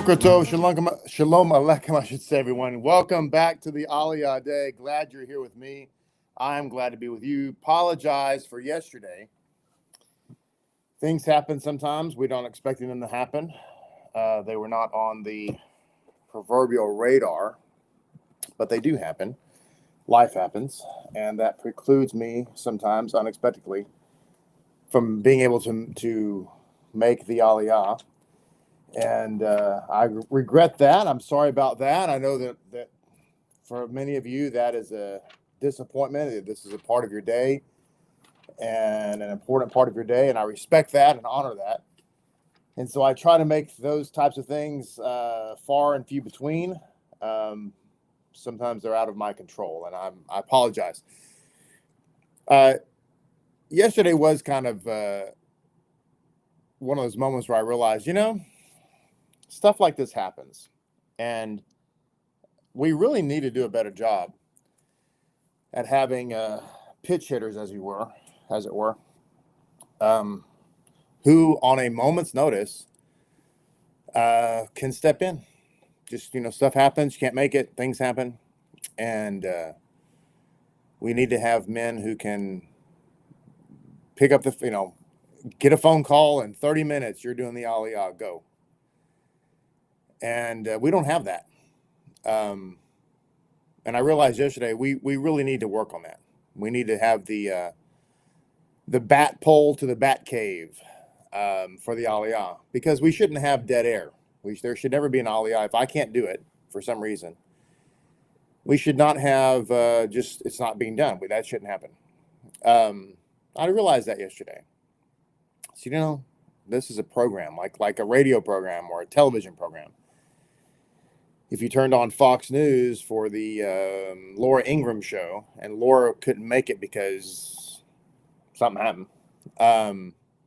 Boker Tov, Shalom Aleichem, I should say, everyone. Welcome back to the Aliyah Day. Glad you're here with me. I'm glad to be with you. Apologize for yesterday. Things happen sometimes. We don't expect them to happen. They were not on the proverbial radar, but they do happen. Life happens, and that precludes me sometimes unexpectedly from being able to make the Aliyah. And I regret that. I'm sorry about that. I know that for many of you, that is a disappointment. This is a part of your day and an important part of your day. And I respect that and honor that. And so I try to make those types of things far and few between. Sometimes they're out of my control, and I apologize. Yesterday was kind of one of those moments where I realized, stuff like this happens, and we really need to do a better job at having pitch hitters, as it were, who on a moment's notice can step in. Just, stuff happens, you can't make it, things happen, and we need to have men who can pick up get a phone call in 30 minutes, you're doing the Aliyah, go. And we don't have that. And I realized yesterday we really need to work on that. We need to have the bat pole to the bat cave for the Aliyah, because we shouldn't have dead air. There should never be an Aliyah. If I can't do it for some reason, we should not have it's not being done. That shouldn't happen. I realized that yesterday. So, this is a program, like a radio program or a television program. If you turned on Fox News for the Laura Ingraham show, and Laura couldn't make it because something happened,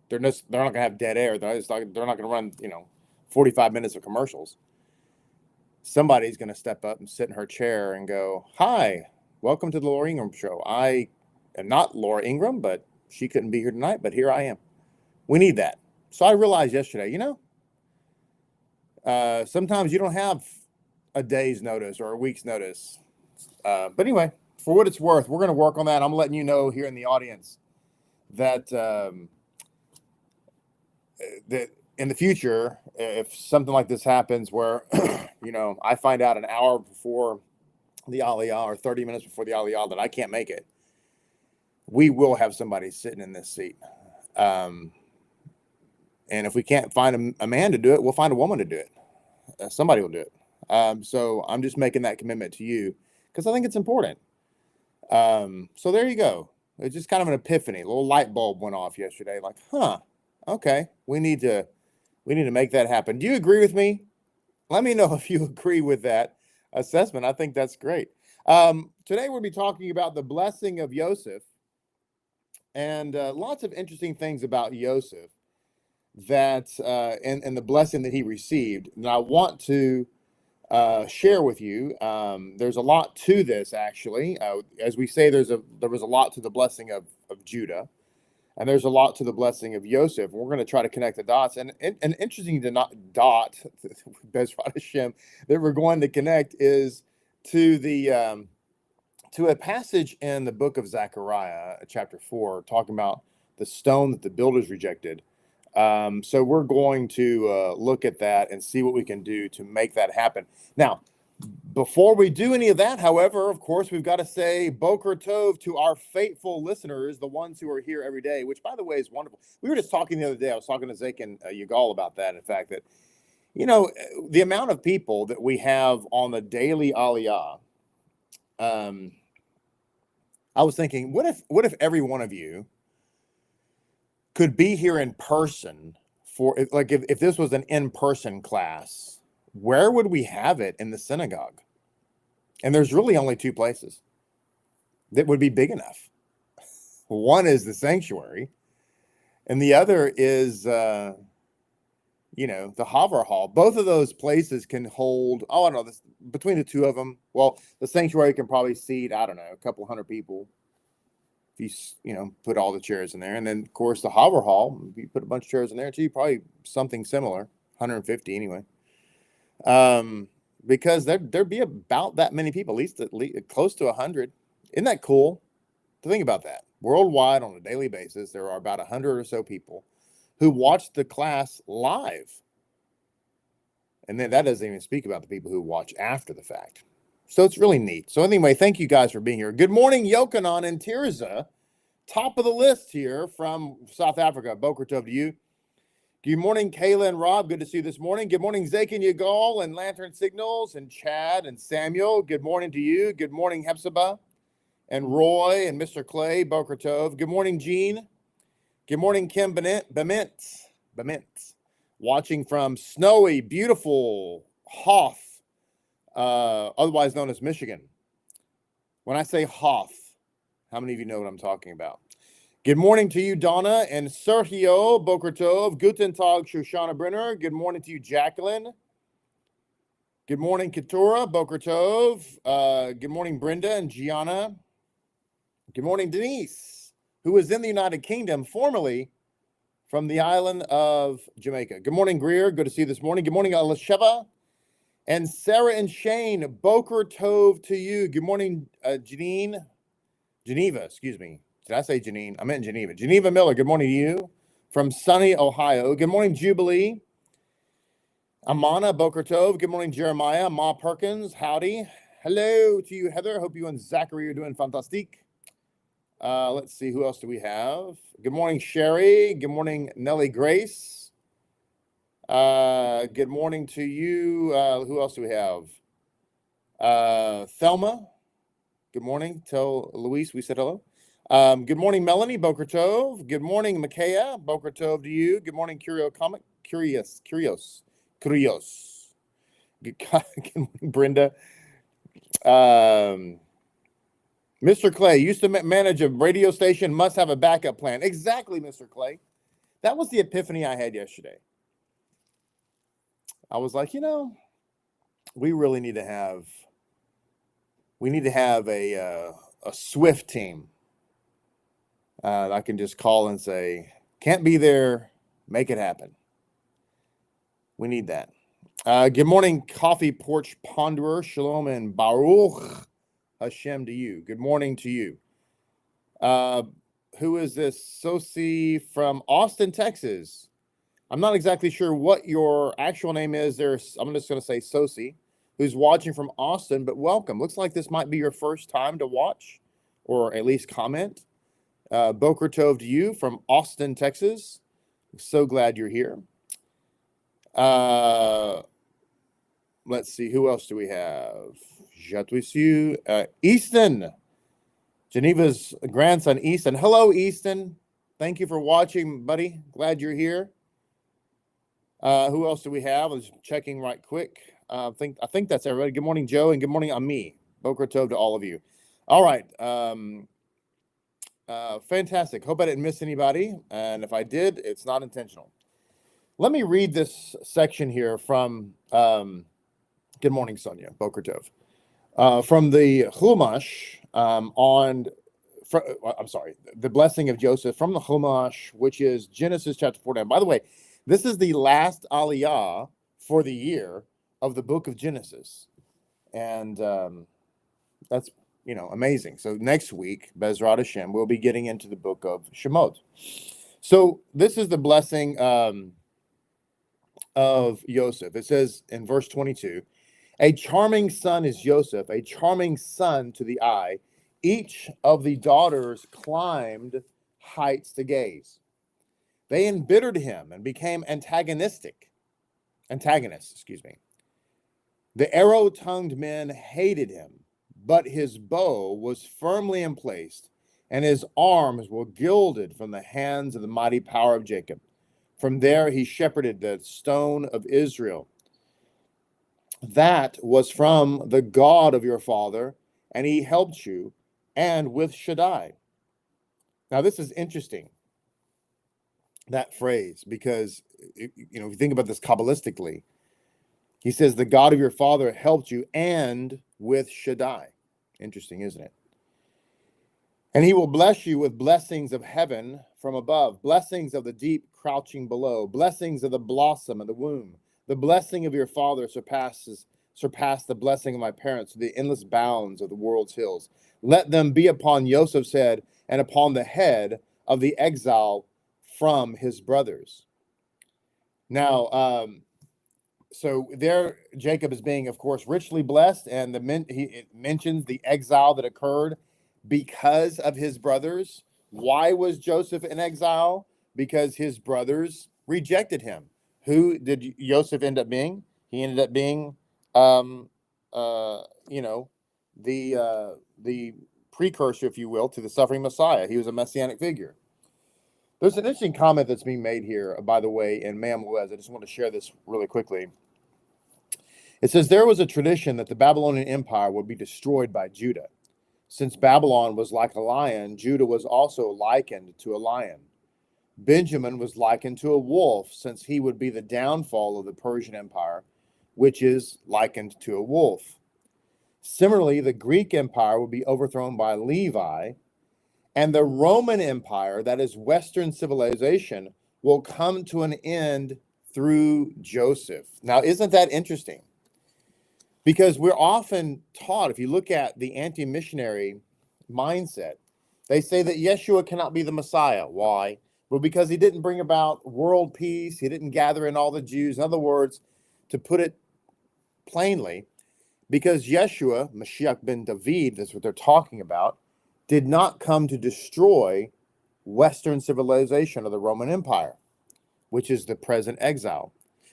they're not going to have dead air. They're not going to run 45 minutes of commercials. Somebody's going to step up and sit in her chair and go, "Hi, welcome to the Laura Ingraham show. I am not Laura Ingraham, but she couldn't be here tonight, but here I am." We need that. So I realized yesterday, sometimes you don't have a day's notice or a week's notice. But anyway, for what it's worth, we're going to work on that. I'm letting you know here in the audience that that in the future, if something like this happens where, I find out an hour before the Aliyah or 30 minutes before the Aliyah that I can't make it, we will have somebody sitting in this seat. And if we can't find a man to do it, we'll find a woman to do it. Somebody will do it. So I'm just making that commitment to you because I think it's important. So there you go. It's just kind of an epiphany. A little light bulb went off yesterday. Like, okay, we need to make that happen. Do you agree with me? Let me know if you agree with that assessment. I think that's great. Today we'll be talking about the blessing of Yosef, and lots of interesting things about Yosef that and the blessing that he received. And I want to share with you. There's a lot to this, actually. As we say, there was a lot to the blessing of Judah, and there's a lot to the blessing of Yosef. And we're going to try to connect the dots. And interesting to not dot, Bezrat Hashem, that we're going to connect is to the to a passage in the book of Zechariah, chapter 4, talking about the stone that the builders rejected. So we're going to look at that and see what we can do to make that happen. Now, before we do any of that, however, of course, we've got to say Boker Tov to our faithful listeners, the ones who are here every day, which, by the way, is wonderful. We were just talking the other day. I was talking to Zeke and Yigal about that. In fact, that, the amount of people that we have on the daily Aliyah, I was thinking, what if every one of you could be here in person if this was an in-person class, where would we have it in the synagogue? And there's really only two places that would be big enough. One is the sanctuary, and the other is, the Havar Hall. Both of those places can hold, I don't know, between the two of them. Well, the sanctuary can probably seat, I don't know, a couple hundred people. If you put all the chairs in there. And then, of course, the Havar Hall, if you put a bunch of chairs in there too, probably something similar, 150 anyway. Because there'd be about that many people, at least close to 100. Isn't that cool to think about that? Worldwide, on a daily basis, there are about 100 or so people who watch the class live. And then that doesn't even speak about the people who watch after the fact. So it's really neat. So anyway, thank you guys for being here. Good morning, Yochanan and Tirza. Top of the list here from South Africa. Boker Tov to you. Good morning, Kayla and Rob. Good to see you this morning. Good morning, Zake and Yigal and Lantern Signals and Chad and Samuel. Good morning to you. Good morning, Hepzibah and Roy and Mr. Clay. Boker Tov. Good morning, Jean. Good morning, Kim Bement. Watching from snowy, beautiful Hoth, otherwise known as Michigan. When I say Hoth, how many of you know what I'm talking about? Good morning to you, Donna and Sergio. Boker Tov. Guten Tag, Shoshana Brenner. Good morning to you, Jacqueline. Good morning, Keturah. Boker Tov. Good morning, Brenda and Gianna. Good morning, Denise, who is in the United Kingdom, formerly from the island of Jamaica. Good morning, Greer. Good to see you this morning. Good morning, Elisheva. And Sarah and Shane, Boker Tov to you. Good morning, Geneva, excuse me. Did I say Janine? I meant Geneva. Geneva Miller, good morning to you from sunny Ohio. Good morning, Jubilee. Amana, Boker Tov. Good morning, Jeremiah. Ma Perkins, howdy. Hello to you, Heather. Hope you and Zachary are doing fantastic. Let's see, who else do we have? Good morning, Sherry. Good morning, Nellie Grace. Good morning to you. Who else do we have? Thelma. Good morning. Tell Luis we said hello. Good morning, Melanie. Boker Tov. Good morning, Micaiah. Boker Tov to you. Good morning, Curious. Good morning, Brenda. Mr. Clay used to manage a radio station, must have a backup plan. Exactly, Mr. Clay. That was the epiphany I had yesterday. I was like, we really need to have a Swift team. I can just call and say, can't be there, make it happen. We need that. Good morning, Coffee Porch Ponderer, Shalom and Baruch HaShem to you. Good morning to you. Who is this? Sosi from Austin, Texas. I'm not exactly sure what your actual name is. I'm just going to say Sosi, who's watching from Austin, but welcome. Looks like this might be your first time to watch or at least comment. Boker Tov to you from Austin, Texas. So glad you're here. Let's see, who else do we have? Easton, Geneva's grandson, Easton. Hello, Easton. Thank you for watching, buddy. Glad you're here. Who else do we have? I was checking right quick. I think that's everybody. Good morning, Joe, and good morning, Ami. Boker Tov to all of you. All right. Fantastic. Hope I didn't miss anybody. And if I did, it's not intentional. Let me read this section here from, good morning, Sonia, Boker Tov. From the Chumash the blessing of Joseph from the Chumash, which is Genesis chapter 49. By the way, this is the last Aliyah for the year of the book of Genesis. And that's, amazing. So next week, Bezrat Hashem, we'll be getting into the book of Shemot. So this is the blessing of Yosef. It says in verse 22, a charming son is Yosef, a charming son to the eye. Each of the daughters climbed heights to gaze. They embittered him and became antagonists. The arrow-tongued men hated him, but his bow was firmly emplaced, and his arms were gilded from the hands of the mighty power of Jacob. From there he shepherded the stone of Israel. That was from the God of your father, and he helped you, and with Shaddai. Now this is interesting, that phrase, because if you think about this Kabbalistically, he says the God of your father helped you, and with Shaddai. Interesting, isn't it? And he will bless you with blessings of heaven from above, blessings of the deep crouching below, blessings of the blossom of the womb, The blessing of your father surpassed the blessing of my parents to the endless bounds of the world's hills. Let them be upon Yosef's head and upon the head of the exile from his brothers. Now, so there, Jacob is being, of course, richly blessed, and it mentions the exile that occurred because of his brothers. Why was Joseph in exile? Because his brothers rejected him. Who did Joseph end up being? He ended up being, the precursor, if you will, to the suffering Messiah. He was a messianic figure. There's an interesting comment that's being made here, by the way, in Mamluez. I just want to share this really quickly. It says, there was a tradition that the Babylonian Empire would be destroyed by Judah. Since Babylon was like a lion, Judah was also likened to a lion. Benjamin was likened to a wolf, since he would be the downfall of the Persian Empire, which is likened to a wolf. Similarly, the Greek Empire would be overthrown by Levi, and the Roman Empire, that is Western civilization, will come to an end through Joseph. Now, isn't that interesting? Because we're often taught, if you look at the anti-missionary mindset, they say that Yeshua cannot be the Messiah. Why? Well, because he didn't bring about world peace. He didn't gather in all the Jews. In other words, to put it plainly, because Yeshua, Moshiach ben David, that's what they're talking about, did not come to destroy Western civilization of the Roman Empire, which is the present exile.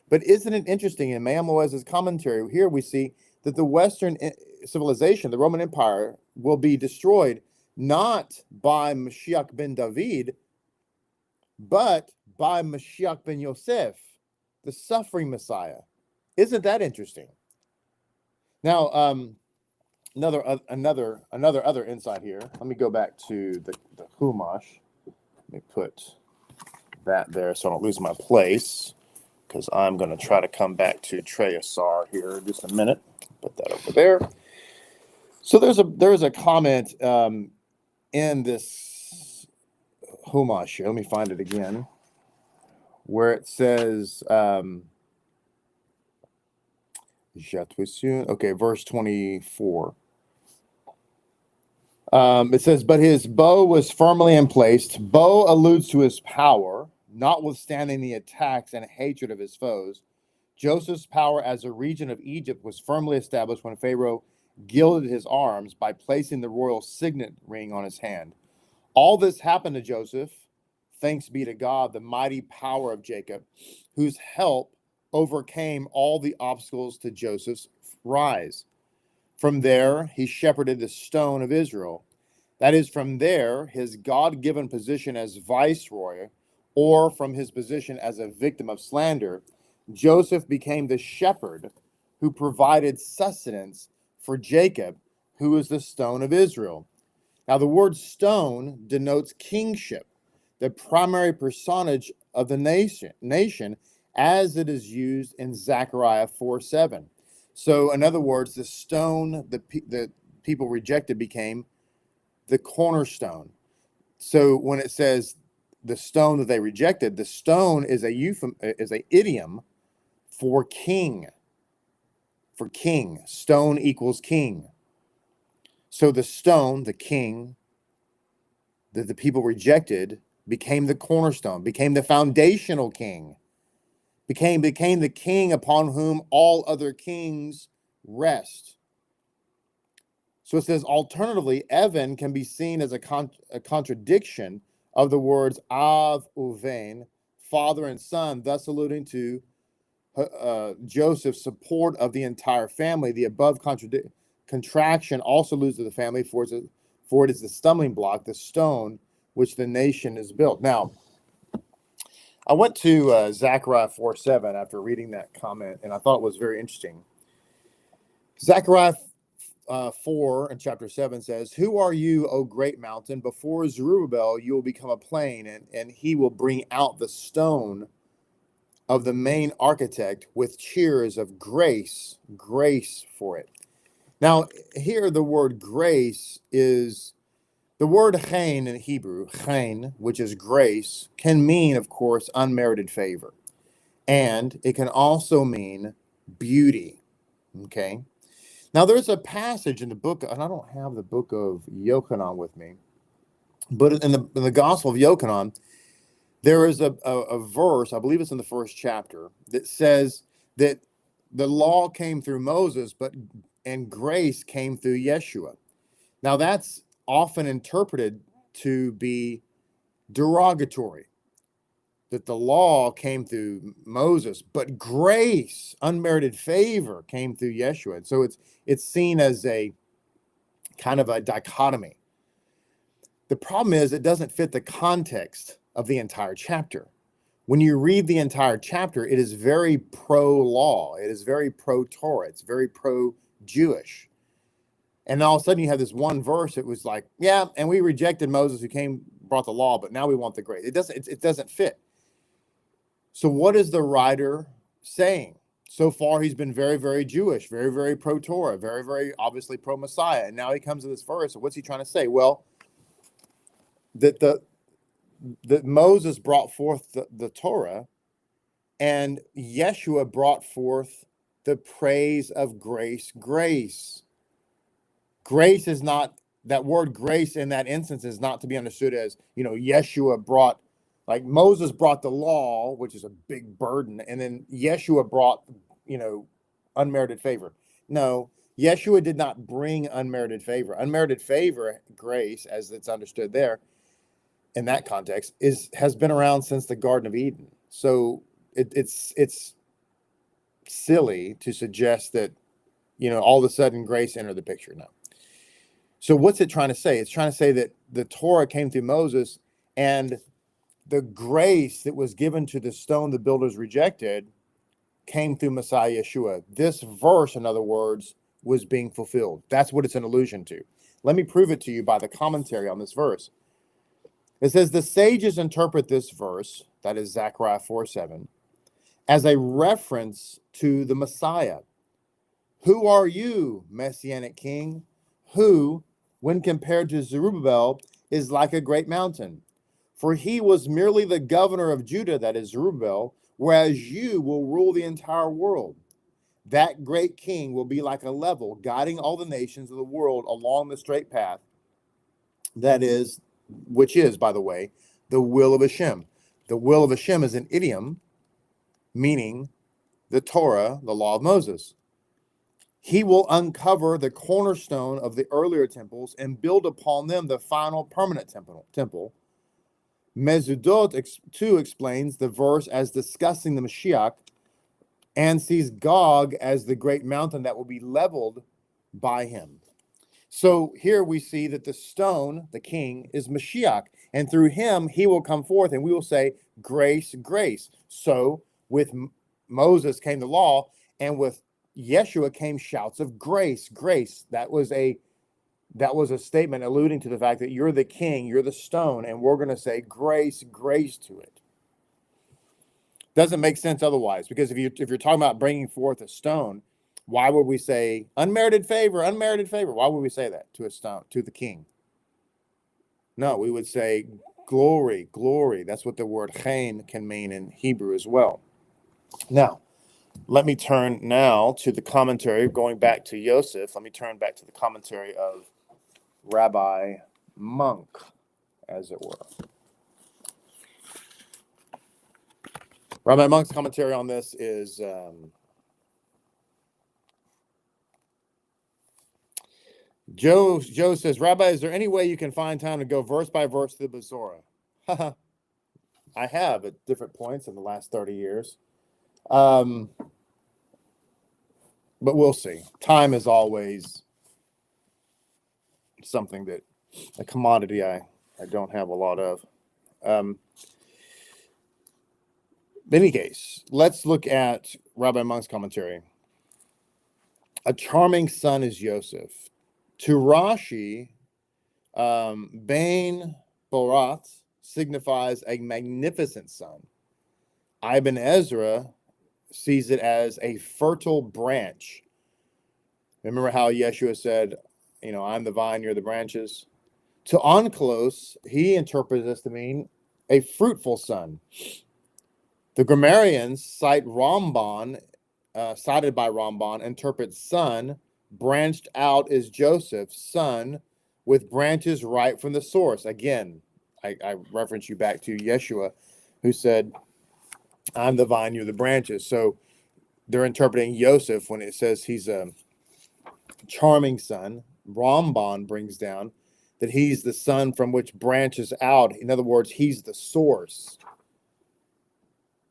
But isn't it interesting, in Mamluez's commentary, here we see that the Western civilization, the Roman Empire, will be destroyed not by Moshiach ben David, but by Moshiach ben Yosef, the suffering Messiah. Isn't that interesting? Now, another insight here. Let me go back to the Chumash. Let me put that there so I don't lose my place, because I'm going to try to come back to Trey Asar here in just a minute. Put that over there. So there's a comment in this Chumash here. Let me find it again, where it says, verse 24. It says, but his bow was firmly emplaced. Bow alludes to his power, notwithstanding the attacks and hatred of his foes. Joseph's power as a regent of Egypt was firmly established when Pharaoh gilded his arms by placing the royal signet ring on his hand. All this happened to Joseph, thanks be to God, the mighty power of Jacob, whose help overcame all the obstacles to Joseph's rise. From there, he shepherded the stone of Israel. That is, from there, his God-given position as viceroy, or from his position as a victim of slander, Joseph became the shepherd who provided sustenance for Jacob, who is the stone of Israel. Now, the word stone denotes kingship, the primary personage of the nation, as it is used in Zechariah 4:7. So, in other words, the stone the people rejected became the cornerstone. So, when it says the stone that they rejected, the stone is a idiom for king. For king, stone equals king. So the stone, the king, that the people rejected, became the cornerstone, became the foundational king, became the king upon whom all other kings rest. So it says, alternatively, Evan can be seen as a contradiction of the words Av Uvein, father and son, thus alluding to Joseph's support of the entire family. The above contraction also alludes to the family, for it is the stumbling block, the stone which the nation is built. Now, I went to Zechariah 4:7 after reading that comment, and I thought it was very interesting. Zechariah 4 and chapter 7 says, who are you, O great mountain? Before Zerubbabel you will become a plain, and he will bring out the stone of the main architect with cheers of grace for it. Now, here the word grace is the word chayin in Hebrew, chayin, which is grace, can mean, of course, unmerited favor. and it can also mean beauty. Okay. Now there's a passage in the book, and I don't have the book of Yochanan with me, but in the Gospel of Yochanan, there is a verse, I believe it's in the first chapter, that says that the law came through Moses, and grace came through Yeshua. Now that's often interpreted to be derogatory, that the law came through Moses, but grace, unmerited favor, came through Yeshua. And so it's seen as a kind of a dichotomy. The problem is it doesn't fit the context of the entire chapter. When you read the entire chapter, it is very pro-law. It is very pro-Torah. It's very pro-Jewish. And all of a sudden you have this one verse. It was like, yeah, and we rejected Moses who brought the law, but now we want the grace. It doesn't fit. So what is the writer saying? So far, he's been very, very Jewish, very, very pro-Torah, very, very obviously pro-Messiah. And now he comes to this verse. And what's he trying to say? Well, that Moses brought forth the Torah, and Yeshua brought forth the praise of grace. Grace is not, that word grace in that instance is not to be understood as, Yeshua brought, like Moses brought the law, which is a big burden, and then Yeshua brought, unmerited favor. No, Yeshua did not bring unmerited favor. Unmerited favor, grace, as it's understood there, in that context, has been around since the Garden of Eden. So it's silly to suggest that, all of a sudden grace entered the picture. No. So what's it trying to say? It's trying to say that the Torah came through Moses, and the grace that was given to the stone the builders rejected came through Messiah Yeshua. This verse, in other words, was being fulfilled. That's what it's an allusion to. Let me prove it to you by the commentary on this verse. It says, the sages interpret this verse, that is Zechariah 4:7, as a reference to the Messiah. Who are you, messianic king, who, when compared to Zerubbabel, is like a great mountain? For he was merely the governor of Judah, that is Zerubbabel, whereas you will rule the entire world. That great king will be like a level, guiding all the nations of the world along the straight path, which is, by the way, the will of HaShem. The will of HaShem is an idiom meaning the Torah, the law of Moses. He will uncover the cornerstone of the earlier temples and build upon them the final permanent temple. Mezudot too explains the verse as discussing the Moshiach and sees Gog as the great mountain that will be leveled by him. So here we see that the stone, the king, is Moshiach, and through him he will come forth, and we will say, grace, grace. So with Moses came the law, and with Yeshua came shouts of grace, grace. That was a statement alluding to the fact that you're the king, you're the stone, and we're going to say grace, grace to it. Doesn't make sense otherwise, because if you're talking about bringing forth a stone, why would we say unmerited favor, unmerited favor? Why would we say that to a stone, to the king? No, we would say glory, glory. That's what the word chayin can mean in Hebrew as well. Now, let me turn now to the commentary, going back to Yosef. Let me turn back to the commentary of Rabbi Monk, as it were. Rabbi Monk's commentary on this is Joe says, Rabbi, is there any way you can find time to go verse by verse through the Zohar? I have at different points in the last 30 years. But we'll see. Time is always something that, a commodity I don't have a lot of. In any case, let's look at Rabbi Monk's commentary. A charming son is Yosef. To Rashi, Bain Borat signifies a magnificent son. Ibn Ezra sees it as a fertile branch. Remember how Yeshua said, I'm the vine, you're the branches? To Onkelos, he interprets this to mean a fruitful son. The grammarians cited cited by Ramban, interpret son branched out as Joseph, son with branches right from the source. Again, I reference you back to Yeshua, who said, I'm the vine, you're the branches. So they're interpreting Yosef when it says he's a charming son. Ramban brings down that he's the son from which branches out. In other words, he's the source.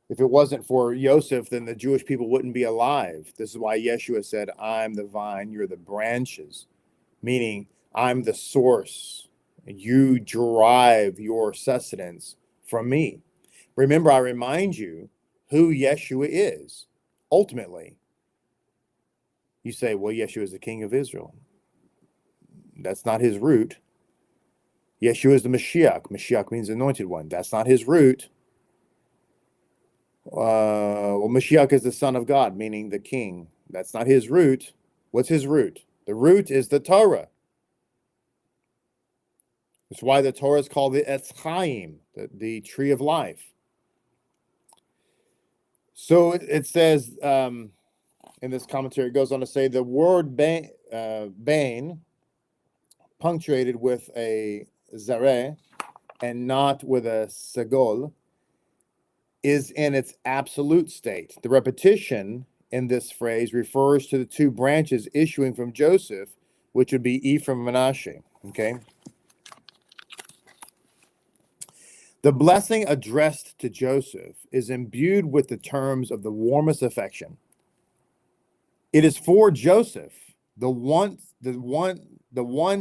If it wasn't for Yosef, then the Jewish people wouldn't be alive. This is why Yeshua said, I'm the vine, you're the branches, meaning I'm the source. You derive your sustenance from me. Remember, I remind you who Yeshua is. Ultimately, you say, well, Yeshua is the king of Israel. That's not his root. Yeshua is the Moshiach. Moshiach means anointed one. That's not his root. Well, Moshiach is the son of God, meaning the king. That's not his root. What's his root? The root is the Torah. That's why the Torah is called the Etz Chaim, the tree of life. So it says in this commentary, it goes on to say the word bain, punctuated with a zareh and not with a segol, is in its absolute state. The repetition in this phrase refers to the two branches issuing from Joseph, which would be Ephraim and Manasseh. Okay. The blessing addressed to Joseph is imbued with the terms of the warmest affection. It is for Joseph, the one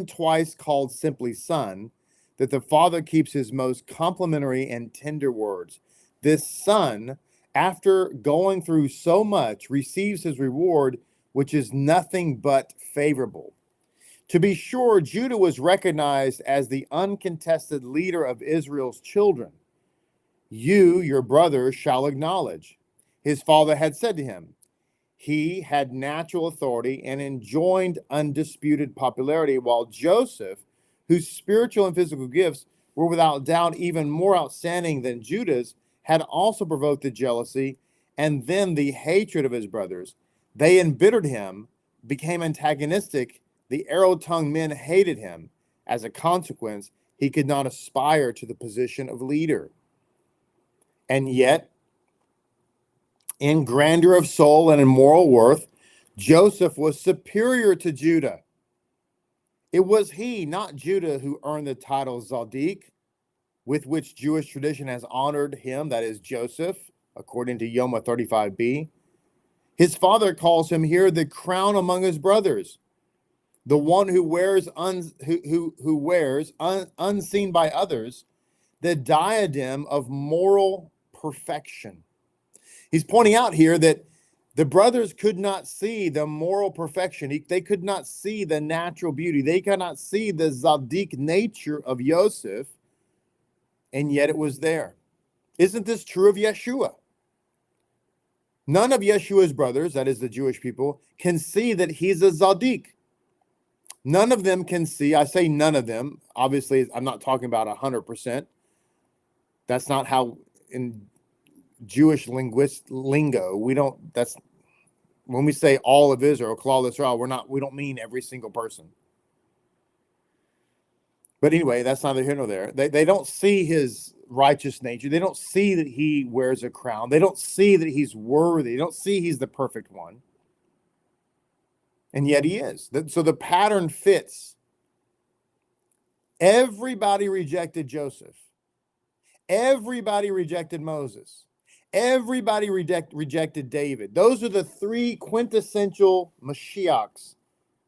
twice called simply son, that the father keeps his most complimentary and tender words. This son, after going through so much, receives his reward, which is nothing but favorable. To be sure, Judah was recognized as the uncontested leader of Israel's children. You, your brother, shall acknowledge. His father had said to him, he had natural authority and enjoyed undisputed popularity, while Joseph, whose spiritual and physical gifts were without doubt even more outstanding than Judah's, had also provoked the jealousy and then the hatred of his brothers. They embittered him, became antagonistic. The arrow-tongued men hated him. As a consequence, he could not aspire to the position of leader. And yet, in grandeur of soul and in moral worth, Joseph was superior to Judah. It was he, not Judah, who earned the title Zadik, with which Jewish tradition has honored him, that is Joseph, according to Yoma 35b. His father calls him here the crown among his brothers, the one who wears unseen by others, the diadem of moral perfection. He's pointing out here that the brothers could not see the moral perfection. They could not see the natural beauty. They could not see the Zadik nature of Yosef, and yet it was there. Isn't this true of Yeshua? None of Yeshua's brothers, that is the Jewish people, can see that he's a Zadik. None of them can see. I say none of them. Obviously, I'm not talking about 100%. That's not how in Jewish lingo, that's when we say all of Israel, Klal Israel, we don't mean every single person. But anyway, that's neither here nor there. They don't see his righteous nature. They don't see that he wears a crown. They don't see that he's worthy. They don't see he's the perfect one. And yet he is. So the pattern fits. Everybody rejected Joseph. Everybody rejected Moses. Everybody rejected David. Those are the three quintessential Mashiachs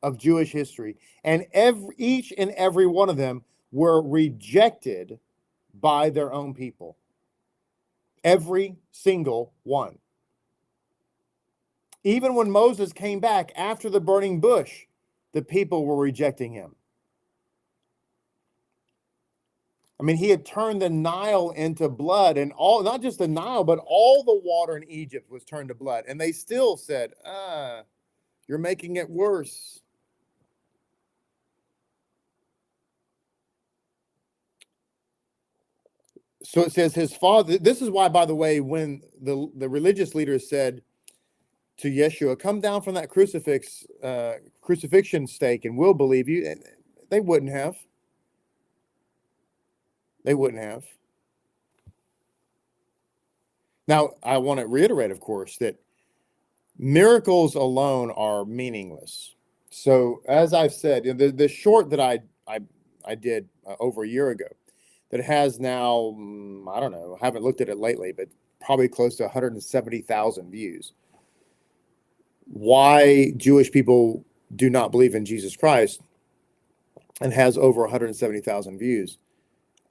of Jewish history. And each and every one of them were rejected by their own people. Every single one. Even when Moses came back after the burning bush, the people were rejecting him. I mean, he had turned the Nile into blood, and not just the Nile, but all the water in Egypt was turned to blood. And they still said, you're making it worse. So it says his father. This is why, by the way, when the religious leaders said to Yeshua, "Come down from that crucifixion stake, and we'll believe you," they wouldn't have. They wouldn't have. Now, I want to reiterate, of course, that miracles alone are meaningless. So, as I've said, the short that I did over a year ago, that has now, I don't know, I haven't looked at it lately, but probably close to 170,000 views. Why Jewish people do not believe in Jesus Christ, and has over 170,000 views.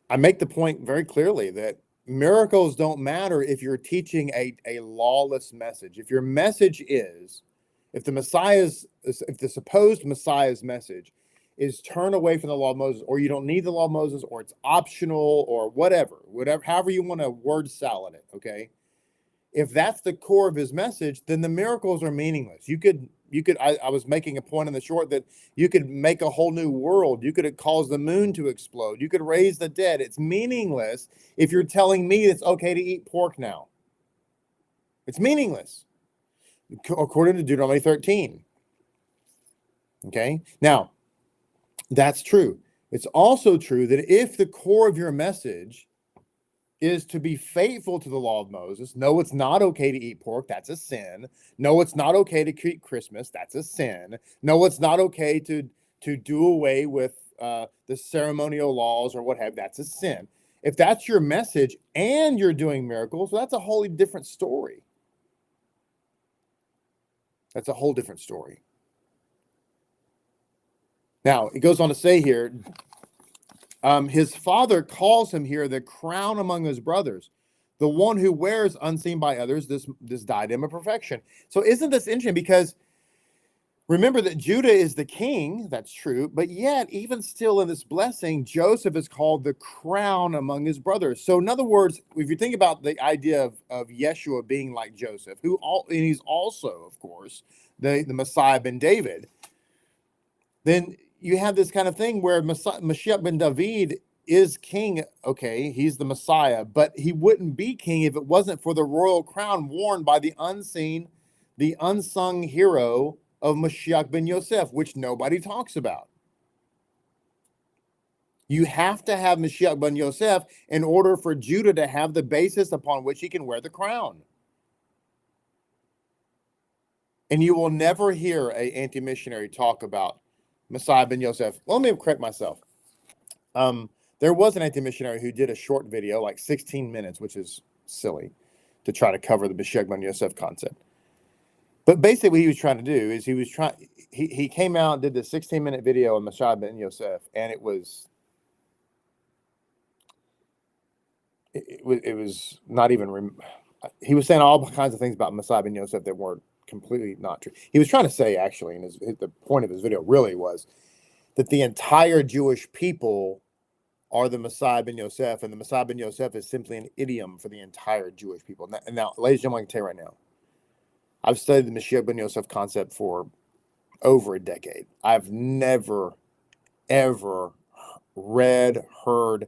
I make the point very clearly that miracles don't matter if you're teaching a lawless message. If your message is, if the supposed Messiah's message is turn away from the law of Moses, or you don't need the law of Moses, or it's optional, or whatever, however you want to word salad it, okay? If that's the core of his message, then the miracles are meaningless. I was making a point in the short that you could make a whole new world. You could cause the moon to explode. You could raise the dead. It's meaningless if you're telling me it's okay to eat pork now. It's meaningless, according to Deuteronomy 13. Okay? Now, that's true. It's also true that if the core of your message is to be faithful to the law of Moses, no, it's not okay to eat pork, that's a sin. No, it's not okay to keep Christmas, that's a sin. No, it's not okay to do away with the ceremonial laws or what have you, that's a sin. If that's your message and you're doing miracles, well, that's a wholly different story. That's a whole different story. Now, it goes on to say here, his father calls him here the crown among his brothers, the one who wears unseen by others this diadem of perfection. So isn't this interesting? Because remember that Judah is the king, that's true, but yet even still in this blessing, Joseph is called the crown among his brothers. So in other words, if you think about the idea of Yeshua being like Joseph, and he's also, of course, the Messiah ben David, then you have this kind of thing where Moshiach ben David is king. Okay, he's the Messiah, but he wouldn't be king if it wasn't for the royal crown worn by the unsung hero of Moshiach ben Yosef, which nobody talks about. You have to have Moshiach ben Yosef in order for Judah to have the basis upon which he can wear the crown. And you will never hear an anti-missionary talk about Messiah ben Yosef. Well, let me correct myself. There was an anti-missionary who did a short video, like 16 minutes, which is silly, to try to cover the Moshiach ben Yosef concept. But basically what he was trying to do is he came out and did this 16-minute video on Moshiach ben Yosef, and it was not even, he was saying all kinds of things about Messiah ben Yosef that weren't completely not true. He was trying to say, actually, and the point of his video really was that the entire Jewish people are the Messiah ben Yosef, and the Messiah ben Yosef is simply an idiom for the entire Jewish people. Now, ladies and gentlemen, I can tell you right now, I've studied the Moshiach ben Yosef concept for over a decade. I've never, ever read, heard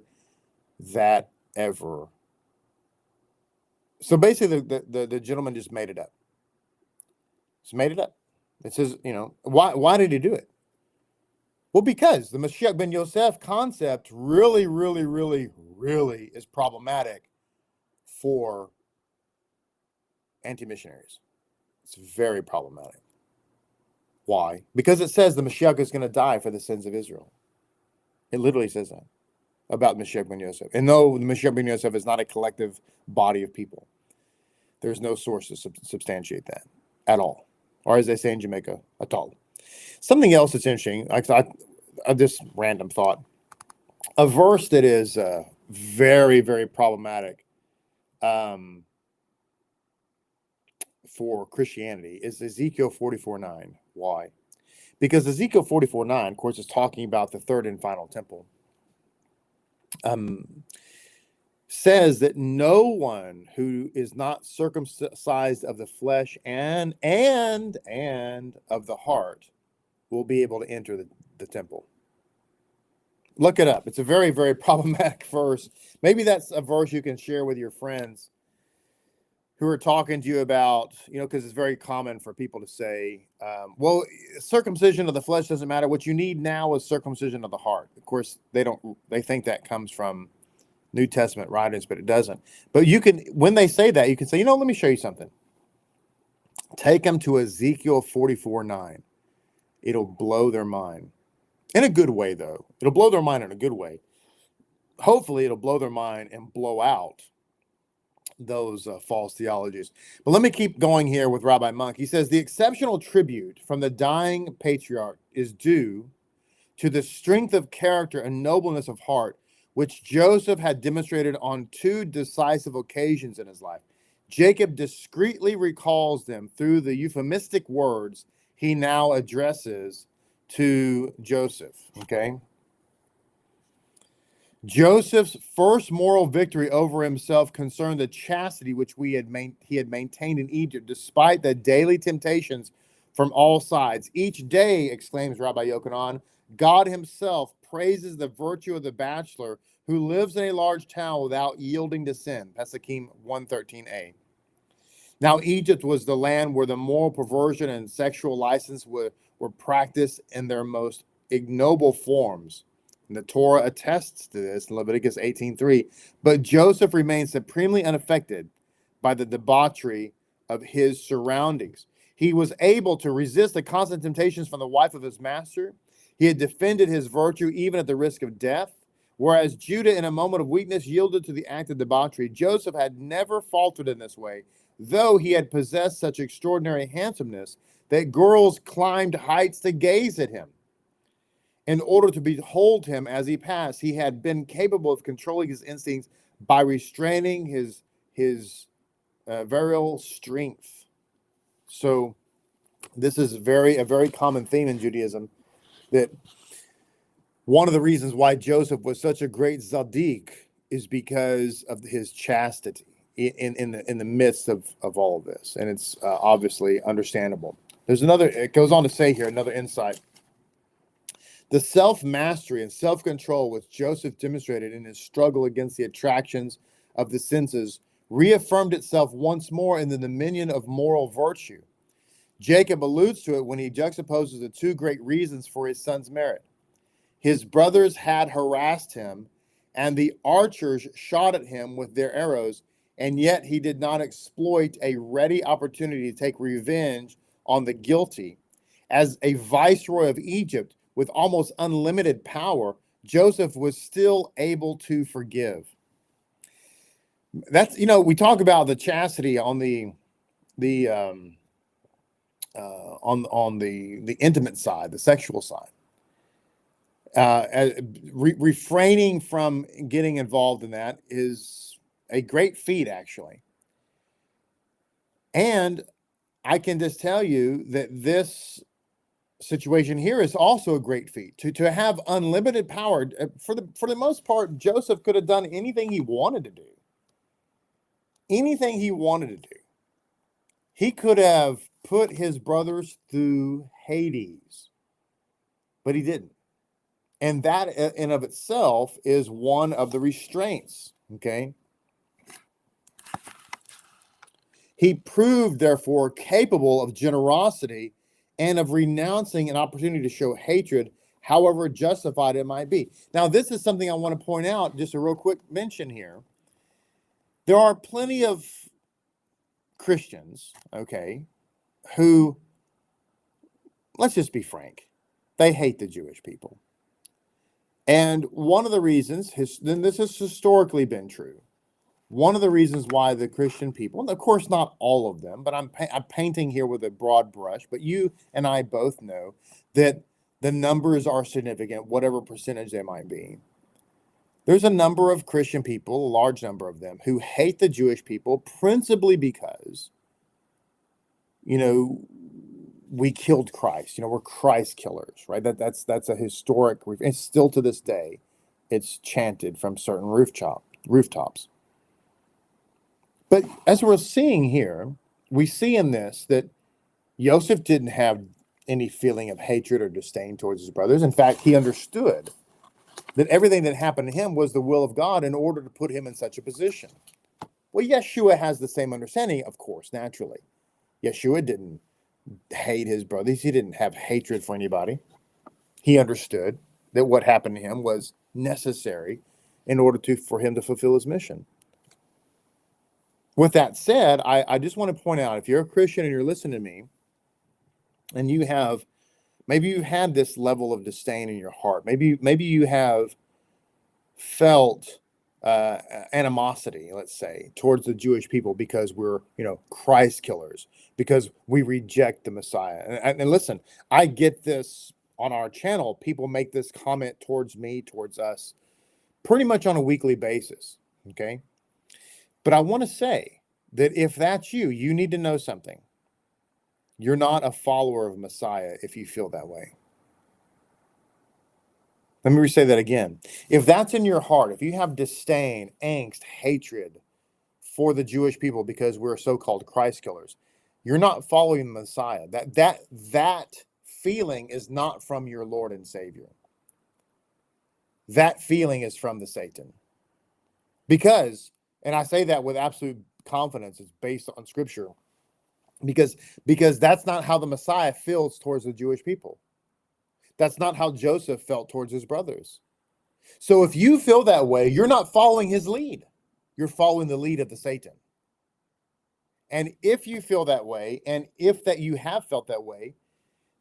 that ever. So basically, the gentleman just made it up. Just made it up. It says, why did he do it? Well, because the Moshiach ben Yosef concept really, really, really, really is problematic for anti-missionaries. It's very problematic. Why? Because it says the Moshiach is going to die for the sins of Israel. It literally says that about Moshiach ben Yosef. And though the Moshiach ben Yosef is not a collective body of people, there's no source to substantiate that at all. Or as they say in Jamaica, at all. Something else that's interesting, this random thought, a verse that is very, very problematic for Christianity is Ezekiel 44:9. Why? Because Ezekiel 44:9, of course, is talking about the third and final temple. Says that no one who is not circumcised of the flesh and of the heart will be able to enter the temple. Look it up. It's a very, very problematic verse. Maybe that's a verse you can share with your friends who are talking to you about, because it's very common for people to say, well, circumcision of the flesh doesn't matter. What you need now is circumcision of the heart. Of course, they think that comes from New Testament writings, but it doesn't. But when they say that, you can say, let me show you something. Take them to Ezekiel 44:9. It'll blow their mind. In a good way, though. It'll blow their mind in a good way. Hopefully, it'll blow their mind and blow out those false theologies. But let me keep going here with Rabbi Monk. He says, the exceptional tribute from the dying patriarch is due to the strength of character and nobleness of heart, which Joseph had demonstrated on 2 decisive occasions in his life. Jacob discreetly recalls them through the euphemistic words he now addresses to Joseph. Okay. Joseph's first moral victory over himself concerned the chastity which he had maintained in Egypt, despite the daily temptations from all sides. Each day, exclaims Rabbi Yochanan, God himself praises the virtue of the bachelor who lives in a large town without yielding to sin. Pesukim 113a. Now, Egypt was the land where the moral perversion and sexual license were practiced in their most ignoble forms. And the Torah attests to this in Leviticus 18:3. But Joseph remained supremely unaffected by the debauchery of his surroundings. He was able to resist the constant temptations from the wife of his master. He had defended his virtue even at the risk of death. Whereas Judah, in a moment of weakness, yielded to the act of debauchery, Joseph had never faltered in this way, though he had possessed such extraordinary handsomeness that girls climbed heights to gaze at him. In order to behold him as he passed, he had been capable of controlling his instincts by restraining his virile strength. So this is a very common theme in Judaism, that one of the reasons why Joseph was such a great tzaddik is because of his chastity in the midst of all of this. And it's obviously understandable. It goes on to say here, another insight. The self-mastery and self-control which Joseph demonstrated in his struggle against the attractions of the senses reaffirmed itself once more in the dominion of moral virtue. Jacob alludes to it when he juxtaposes the 2 great reasons for his son's merit. His brothers had harassed him, and the archers shot at him with their arrows, and yet he did not exploit a ready opportunity to take revenge on the guilty. As a viceroy of Egypt, with almost unlimited power, Joseph was still able to forgive. That's, we talk about the chastity on the intimate side, the sexual side. Refraining from getting involved in that is a great feat, actually. And I can just tell you that this situation here is also a great feat. To have unlimited power. For the most part, Joseph could have done anything he wanted to do. Anything he wanted to do. He could have put his brothers through Hades, but he didn't. And that in of itself is one of the restraints, okay? He proved, therefore, capable of generosity and of renouncing an opportunity to show hatred, however justified it might be. Now, this is something I want to point out, just a real quick mention here. There are plenty of Christians, okay, who, let's just be frank, they hate the Jewish people. And one of the reasons, then this has historically been true, one of the reasons why the Christian people, and of course not all of them, but I'm painting here with a broad brush, but you and I both know that the numbers are significant, whatever percentage they might be. There's a number of Christian people, a large number of them, who hate the Jewish people principally because, we killed Christ. We're Christ killers, right? That's a historic, and still to this day, it's chanted from certain rooftops. But as we're seeing here, we see in this that Yosef didn't have any feeling of hatred or disdain towards his brothers. In fact, he understood that everything that happened to him was the will of God in order to put him in such a position. Well, Yeshua has the same understanding, of course, naturally. Yeshua didn't hate his brothers. He didn't have hatred for anybody. He understood that what happened to him was necessary in order for him to fulfill his mission. With that said, I just want to point out, if you're a Christian and you're listening to me, and maybe you've had this level of disdain in your heart. Maybe you have felt animosity, let's say, towards the Jewish people because we're, Christ killers, because we reject the Messiah. And listen, I get this on our channel. People make this comment towards me, towards us, pretty much on a weekly basis. Okay. But I want to say that if that's you, you need to know something. You're not a follower of Messiah if you feel that way. Let me say that again. If that's in your heart, if you have disdain, angst, hatred for the Jewish people because we're so-called Christ killers, you're not following the Messiah. That feeling is not from your Lord and Savior. That feeling is from the Satan. Because, and I say that with absolute confidence, it's based on Scripture, because that's not how the Messiah feels towards the Jewish people. That's not how Joseph felt towards his brothers. So if you feel that way, you're not following his lead. You're following the lead of the Satan. And if you feel that way, and if that you have felt that way,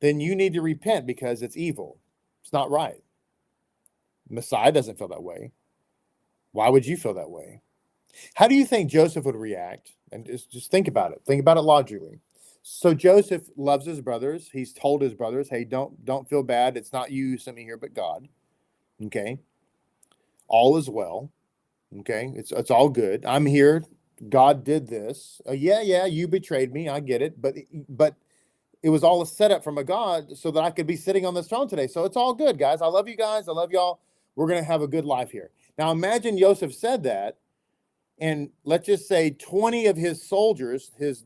then you need to repent, because it's evil. It's not right. Messiah doesn't feel that way. Why would you feel that way? How do you think Joseph would react? And just think about it. Think about it logically. So Joseph loves his brothers. He's told his brothers, hey, don't feel bad. It's not you who sent me here, but God. Okay. All is well. Okay. It's all good. I'm here. God did this. Yeah, you betrayed me. I get it. But it was all a setup from a God so that I could be sitting on this throne today. So it's all good, guys. I love you guys. I love y'all. We're going to have a good life here. Now imagine Yosef said that, and let's just say 20 of his soldiers, his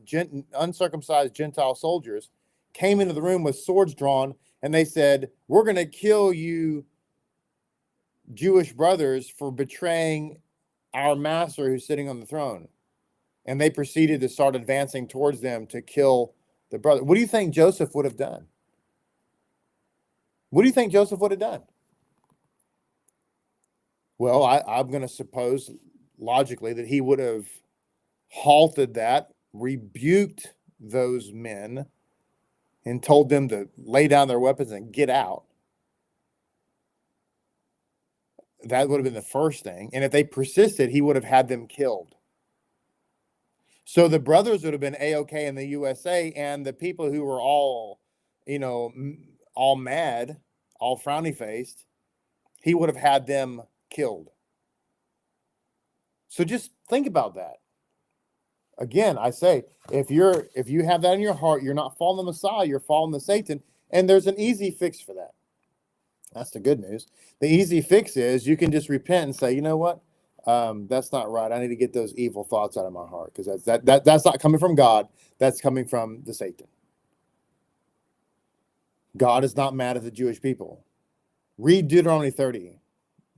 uncircumcised Gentile soldiers, came into the room with swords drawn, and they said, we're going to kill you Jewish brothers for betraying our master who's sitting on the throne. And they proceeded to start advancing towards them to kill the brother. What do you think Joseph would have done? What do you think Joseph would have done? Well, I'm going to suppose logically that he would have halted that, rebuked those men, and told them to lay down their weapons and get out. That would have been the first thing. And if they persisted, he would have had them killed. So the brothers would have been A-okay in the USA, and the people who were all, all mad, all frowny-faced, he would have had them killed. So just think about that. Again, I say, if you have that in your heart, you're not following the Messiah, you're following the Satan, and there's an easy fix for that. That's the good news. The easy fix is you can just repent and say, you know what? That's not right. I need to get those evil thoughts out of my heart, because that's not coming from God. That's coming from the Satan. God is not mad at the Jewish people. Read Deuteronomy 30.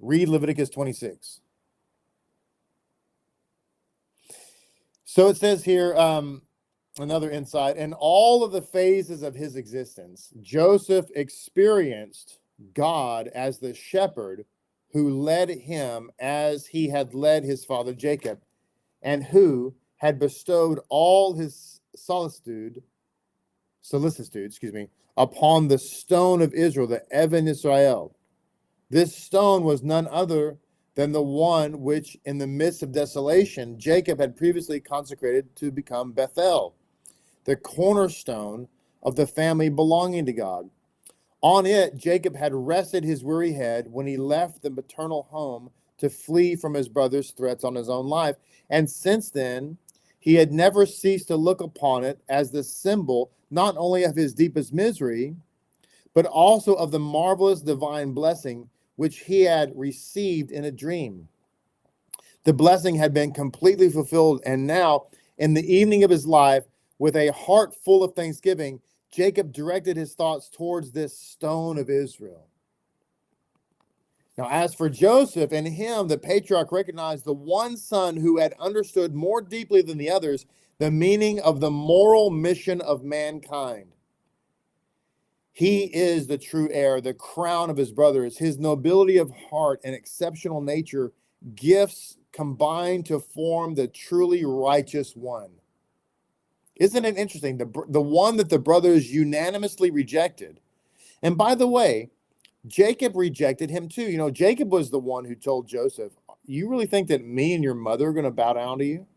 Read Leviticus 26. So it says here, another insight, in all of the phases of his existence, Joseph experienced God as the shepherd who led him as he had led his father Jacob, and who had bestowed all his solicitude, upon the stone of Israel, the Even Israel. This stone was none other than the one which, in the midst of desolation, Jacob had previously consecrated to become Bethel, the cornerstone of the family belonging to God. On it, Jacob had rested his weary head when he left the maternal home to flee from his brother's threats on his own life. And since then, he had never ceased to look upon it as the symbol not only of his deepest misery, but also of the marvelous divine blessing which he had received in a dream. The blessing had been completely fulfilled, and now, in the evening of his life, with a heart full of thanksgiving, Jacob directed his thoughts towards this stone of Israel. Now, as for Joseph, in him, the patriarch recognized the one son who had understood more deeply than the others the meaning of the moral mission of mankind. He is the true heir, the crown of his brothers. His nobility of heart and exceptional nature, gifts combined to form the truly righteous one. Isn't it interesting? The one that the brothers unanimously rejected. And by the way, Jacob rejected him too. You know, Jacob was the one who told Joseph, you really think that me and your mother are going to bow down to you?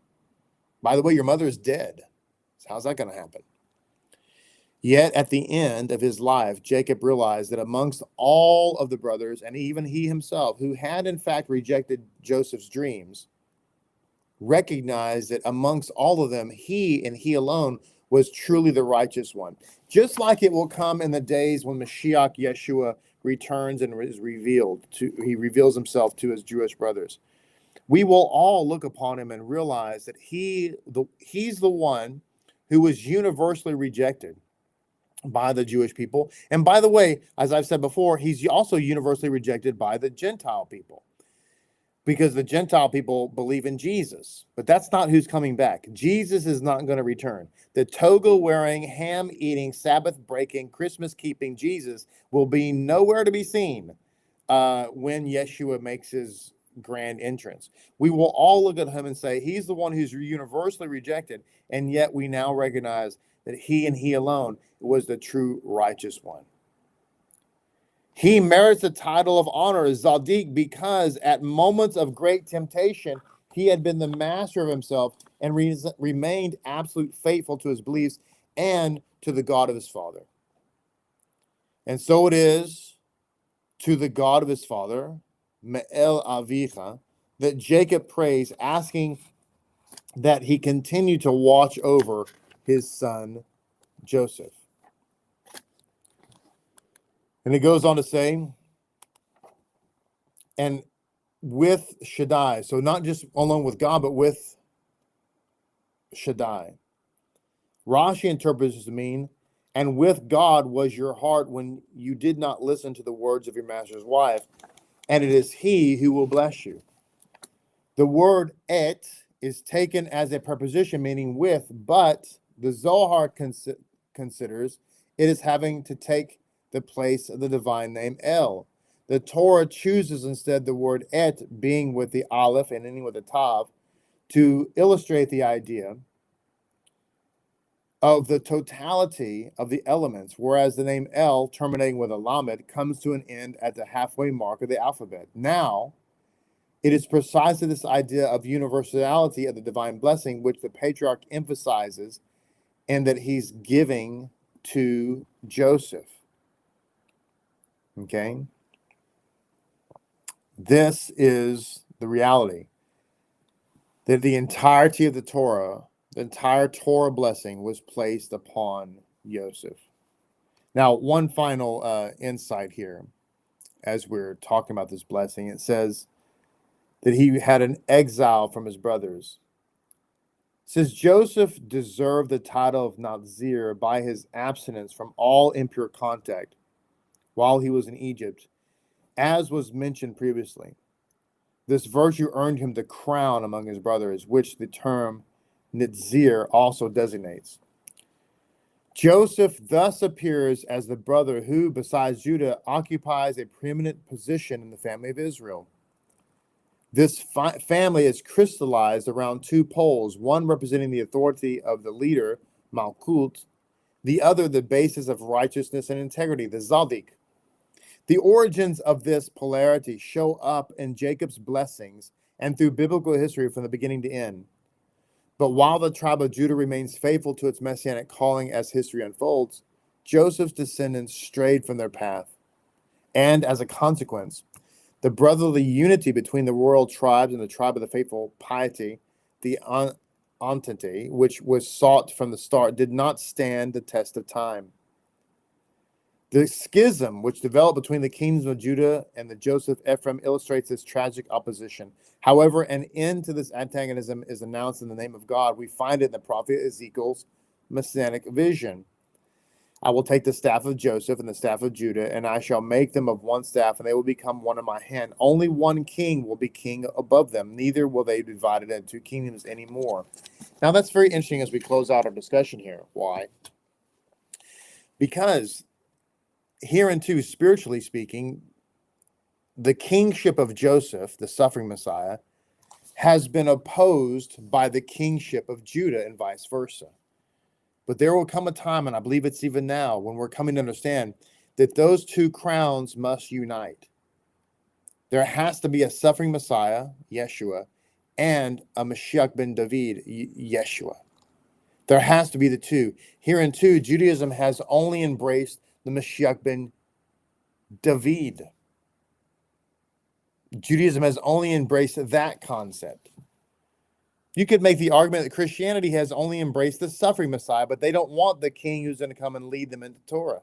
By the way, your mother is dead. So how's that going to happen? Yet at the end of his life, Jacob realized that amongst all of the brothers, and even he himself, who had in fact rejected Joseph's dreams, recognized that amongst all of them, he and he alone was truly the righteous one. Just like it will come in the days when Moshiach, Yeshua, returns and is revealed. He reveals himself to his Jewish brothers. We will all look upon him and realize that he's the one who was universally rejected by the Jewish people. And by the way, as I've said before, he's also universally rejected by the Gentile people, because the Gentile people believe in Jesus. But that's not who's coming back. Jesus is not going to return. The toga-wearing, ham-eating, Sabbath-breaking, Christmas-keeping Jesus will be nowhere to be seen when Yeshua makes his grand entrance. We will all look at him and say, he's the one who's universally rejected, and yet we now recognize that he and he alone was the true righteous one. He merits the title of honor, Zadik, because at moments of great temptation, he had been the master of himself and remained absolute faithful to his beliefs and to the God of his father. And so it is to the God of his father, Me'el Avicha, that Jacob prays, asking that he continue to watch over his son Joseph. And it goes on to say, and with Shaddai, so not just alone with God, but with Shaddai. Rashi interprets this to mean, and with God was your heart when you did not listen to the words of your master's wife, and it is he who will bless you. The word et is taken as a preposition meaning with, but the Zohar considers it as having to take the place of the divine name El. The Torah chooses instead the word et, being with the aleph and ending with a tav, to illustrate the idea of the totality of the elements, whereas the name El, terminating with a lamed, comes to an end at the halfway mark of the alphabet. Now, it is precisely this idea of universality of the divine blessing which the patriarch emphasizes and that he's giving to Joseph. Okay? This is the reality, that the entirety of the Torah, the entire Torah blessing was placed upon Yosef. Now, one final insight here, as we're talking about this blessing, it says that he had an exile from his brothers. It says Joseph deserved the title of Nazir by his abstinence from all impure contact while he was in Egypt, as was mentioned previously. This virtue earned him the crown among his brothers, which the term Nazir also designates. Joseph thus appears as the brother who, besides Judah, occupies a preeminent position in the family of Israel. This family is crystallized around two poles, one representing the authority of the leader, Malkut, the other the basis of righteousness and integrity, the Zadik. The origins of this polarity show up in Jacob's blessings and through biblical history from the beginning to end. But while the tribe of Judah remains faithful to its messianic calling as history unfolds, Joseph's descendants strayed from their path. And as a consequence, the brotherly unity between the royal tribes and the tribe of the faithful piety, the entente, which was sought from the start, did not stand the test of time. The schism which developed between the kingdoms of Judah and the Joseph Ephraim illustrates this tragic opposition. However, an end to this antagonism is announced in the name of God. We find it in the prophet Ezekiel's messianic vision. I will take the staff of Joseph and the staff of Judah, and I shall make them of one staff, and they will become one in my hand. Only one king will be king above them. Neither will they be divided into kingdoms anymore. Now, that's very interesting as we close out our discussion here. Why? Because hereunto, spiritually speaking, the kingship of Joseph, the suffering Messiah, has been opposed by the kingship of Judah and vice versa. But there will come a time, and I believe it's even now, when we're coming to understand that those two crowns must unite. There has to be a suffering Messiah, Yeshua, and a Moshiach ben David, Yeshua. There has to be the two. Hereunto, Judaism has only embraced the Moshiach ben David. Judaism has only embraced that concept. You could make the argument that Christianity has only embraced the suffering Messiah, but they don't want the king who's going to come and lead them into Torah.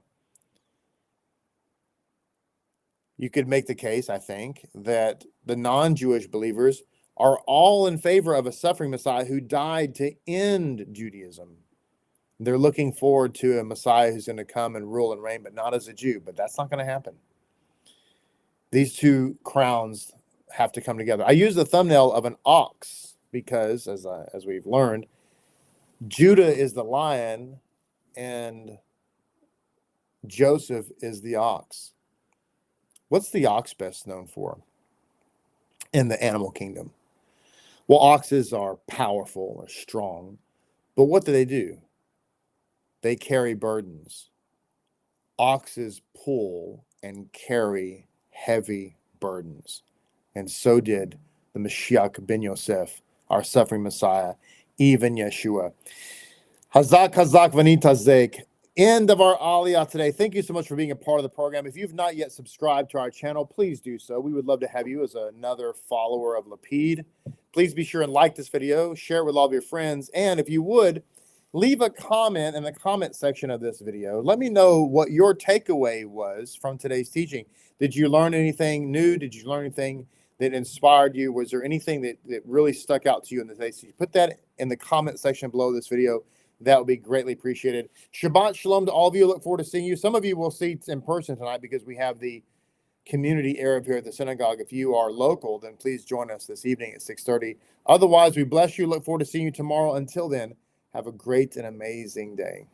You could make the case, I think, that the non-Jewish believers are all in favor of a suffering Messiah who died to end Judaism. They're looking forward to a Messiah who's going to come and rule and reign, but not as a Jew. But that's not going to happen. These two crowns have to come together. I use the thumbnail of an ox because, as we've learned, Judah is the lion and Joseph is the ox. What's the ox best known for in the animal kingdom? Well, oxes are powerful or strong, but what do? They carry burdens. Oxes pull and carry heavy burdens. And so did the Moshiach ben Yosef, our suffering Messiah, even Yeshua. Hazak, hazak, vanitazek. End of our Aliyah today. Thank you so much for being a part of the program. If you've not yet subscribed to our channel, please do so. We would love to have you as another follower of Lapid. Please be sure and like this video, share it with all of your friends, and if you would, leave a comment in the comment section of this video. Let me know what your takeaway was from today's teaching. Did you learn anything new? Did you learn anything that inspired you? Was there anything that really stuck out to you in the day? So you put that in the comment section below this video. That would be greatly appreciated. Shabbat shalom to all of you. Look forward to seeing you. Some of you will see in person tonight because we have the community Arab here at the synagogue. If you are local, then please join us this evening at 6:30. Otherwise, we bless you. Look forward to seeing you tomorrow. Until then, have a great and amazing day.